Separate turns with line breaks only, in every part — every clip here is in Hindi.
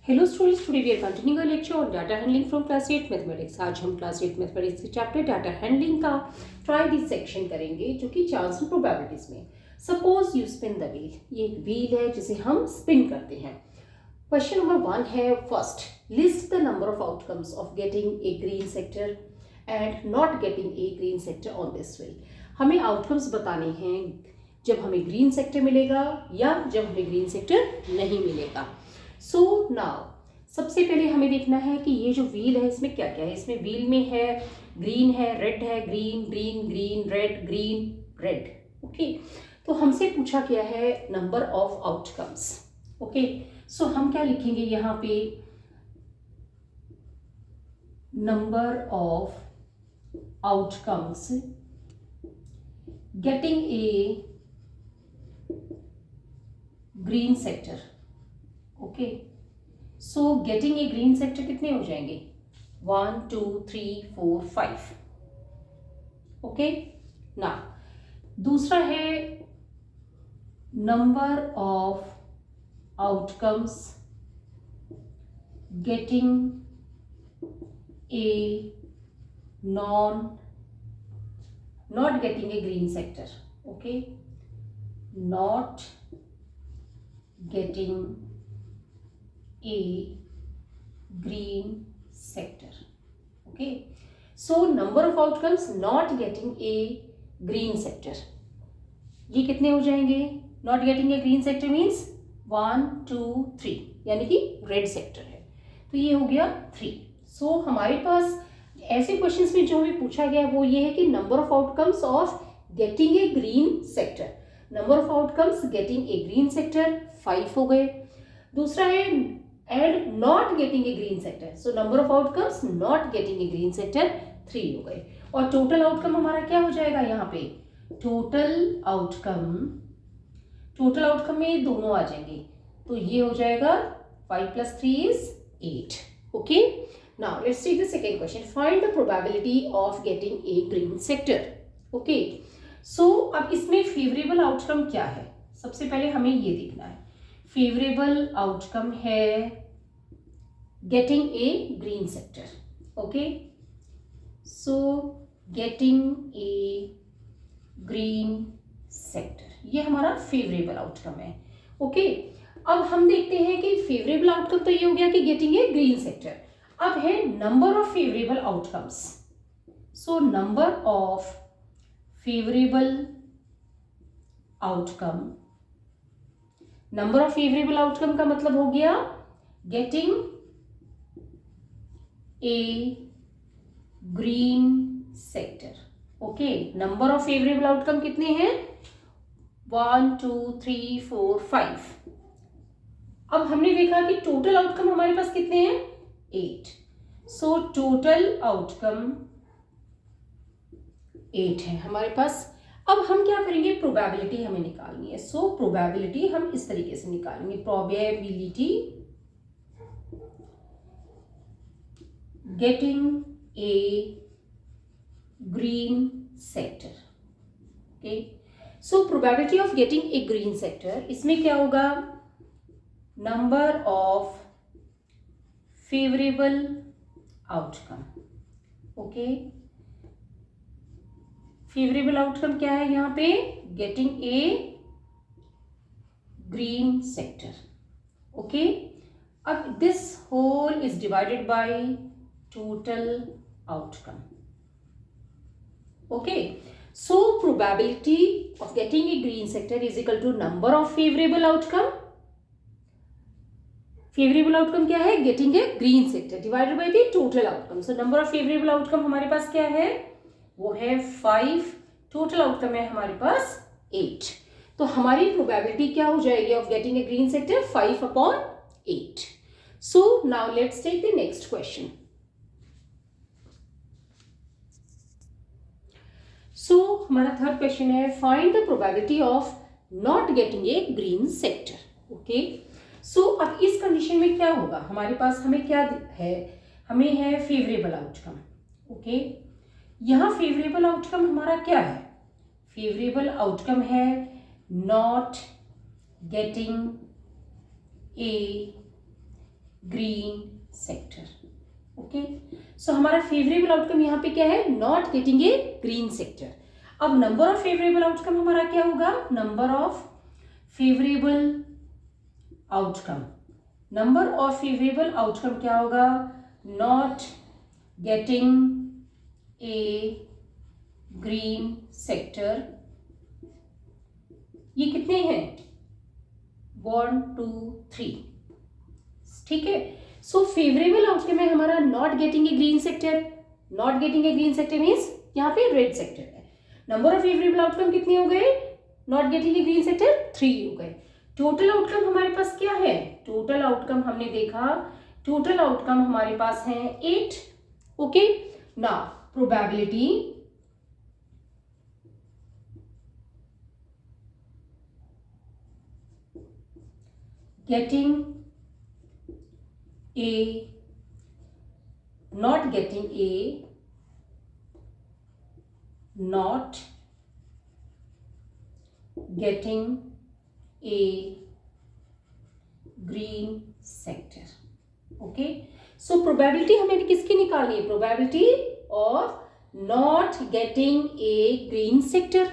Hello students, today we are continuing a lecture on data handling from class 8 mathematics. आज हम क्लास 8 मैथमेटिक्स के चैप्टर डाटा हैंडलिंग का ट्राई दिस सेक्शन करेंगे, जो कि चांस एंड प्रोबेबिलिटीज में। Suppose you spin the wheel. ये एक व्हील है जिसे हम स्पिन करते हैं। क्वेश्चन नंबर 1 है, first list the number of outcomes of getting a green sector and not getting a green sector on this wheel. हमें आउटकम्स बताने हैं जब हमें ग्रीन सेक्टर मिलेगा या जब हमें ग्रीन सेक्टर नहीं मिलेगा। सो नाउ सबसे पहले हमें देखना है कि ये जो व्हील है इसमें क्या क्या है। इसमें व्हील में है ग्रीन है, रेड है, green green green red green red. Okay, तो हमसे पूछा गया है नंबर ऑफ आउटकम्स। ओके, सो हम क्या लिखेंगे यहाँ पे, number of outcomes getting a green sector. Okay, so getting a green sector कितने हो जाएंगे, 1 2 3 4 5। ओके, ना दूसरा है number of outcomes getting a not getting a green sector. Okay, not getting a green sector. Okay, so number of outcomes not getting a green sector, ये कितने हो जाएंगे। not getting a green sector means 1 2 3, यानी कि रेड सेक्टर है, तो ये हो गया 3। सो हमारे पास ऐसे क्वेश्चंस में जो हमें पूछा गया वो ये है कि number of outcomes of getting a green sector. Number of outcomes getting a green sector 5 हो गए। दूसरा है and not getting a green sector, so number of outcomes not getting a green sector 3 हो गए। और टोटल आउटकम हमारा क्या हो जाएगा यहाँ पे, टोटल आउटकम में दोनों आ जाएंगे, तो ये हो जाएगा 5 + 3 is 8। Okay, now let's take the second question, find the probability of getting a green sector. Okay, so अब इसमें फेवरेबल आउटकम क्या है, सबसे पहले हमें ये देखना है। फेवरेबल आउटकम है getting a green sector. Okay, so getting a green sector ये हमारा फेवरेबल आउटकम है। ओके, अब हम देखते हैं कि फेवरेबल आउटकम तो ये हो गया कि गेटिंग ए ग्रीन सेक्टर। अब है number of favourable outcomes. So number of favourable outcome, number of favourable outcome का मतलब हो गया getting a green sector. Okay, number of favourable outcome कितने हैं, 1 2 3 4 5। अब हमने देखा कि टोटल आउटकम हमारे पास कितने हैं, 8। सो टोटल आउटकम 8 है हमारे पास। अब हम क्या करेंगे, प्रोबेबिलिटी हमें निकालनी है। सो प्रोबेबिलिटी हम इस तरीके से निकालेंगे, probability getting a green sector. Okay, so probability of getting a green sector, इसमें क्या होगा, number of favourable outcome. Okay, favourable outcome क्या है यहाँ पे, getting a green sector. Okay, अब this whole is divided by total outcome. Okay, so probability of getting a green sector is equal to number of favourable outcome. Favourable outcome क्या है, getting a green sector divided by the total outcome. So number of favourable outcome हमारे पास क्या है, वो है 5। टोटल आउटकम है हमारे पास 8। तो हमारी प्रोबेबिलिटी क्या हो जाएगी of getting a green sector, 5/8। So now let's take the next question. So हमारा थर्ड क्वेश्चन है, find the probability of not getting a green sector. Okay, so अब इस कंडीशन में क्या होगा, हमारे पास हमें क्या है, हमें है फेवरेबल आउटकम। ओके, यहां फेवरेबल आउटकम हमारा क्या है, फेवरेबल आउटकम है not getting a green sector. Okay, so हमारा फेवरेबल आउटकम यहाँ पे क्या है, not getting a green sector. अब नंबर ऑफ फेवरेबल आउटकम हमारा क्या होगा, number of favourable outcome, number of favourable outcome क्या होगा, not getting a green sector. ये कितने हैं, 1 2 3, ठीक है। सो फेवरेबल आउटकम है हमारा not getting a green sector, not getting a green sector means यहाँ पे रेड सेक्टर है। नंबर ऑफ फेवरेबल आउटकम कितने हो गए, not getting a green sector 3 हो गए। टोटल आउटकम हमारे पास क्या है, टोटल आउटकम हमने देखा, टोटल आउटकम हमारे पास है 8। ओके, ना probability getting a, not getting a, not getting a green sector। Okay, so probability हमें किसकी निकालनी है, probability of not getting a green sector.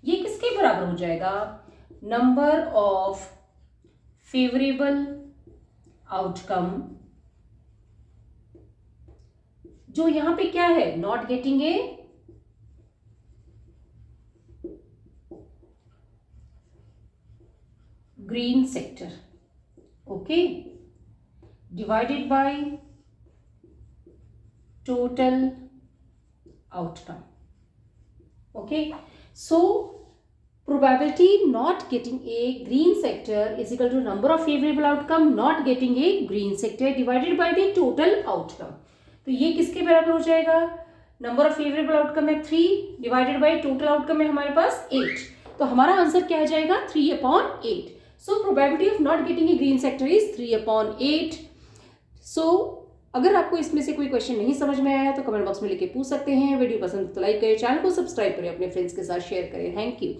ये किसके बराबर हो जाएगा, नंबर ऑफ फेवरेबल आउटकम, जो यहां पे क्या है, not getting a green sector, okay, divided by total outcome. Okay, so probability not getting a green sector is equal to number of favorable outcome not getting a green sector divided by the total outcome। तो ये किसके बराबर हो जाएगा, नंबर ऑफ फेवरेबल आउटकम है 3 डिवाइडेड बाय टोटल आउटकम है हमारे पास 8। तो हमारा आंसर क्या आ जाएगा, 3/8। सो probability of not getting a green sector is 3/8। सो अगर आपको इसमें से कोई क्वेश्चन नहीं समझ में आया तो कमेंट बॉक्स में लिख के पूछ सकते हैं। वीडियो पसंद तो लाइक करें, चैनल को सब्सक्राइब करें, अपने फ्रेंड्स के साथ शेयर करें। Thank you.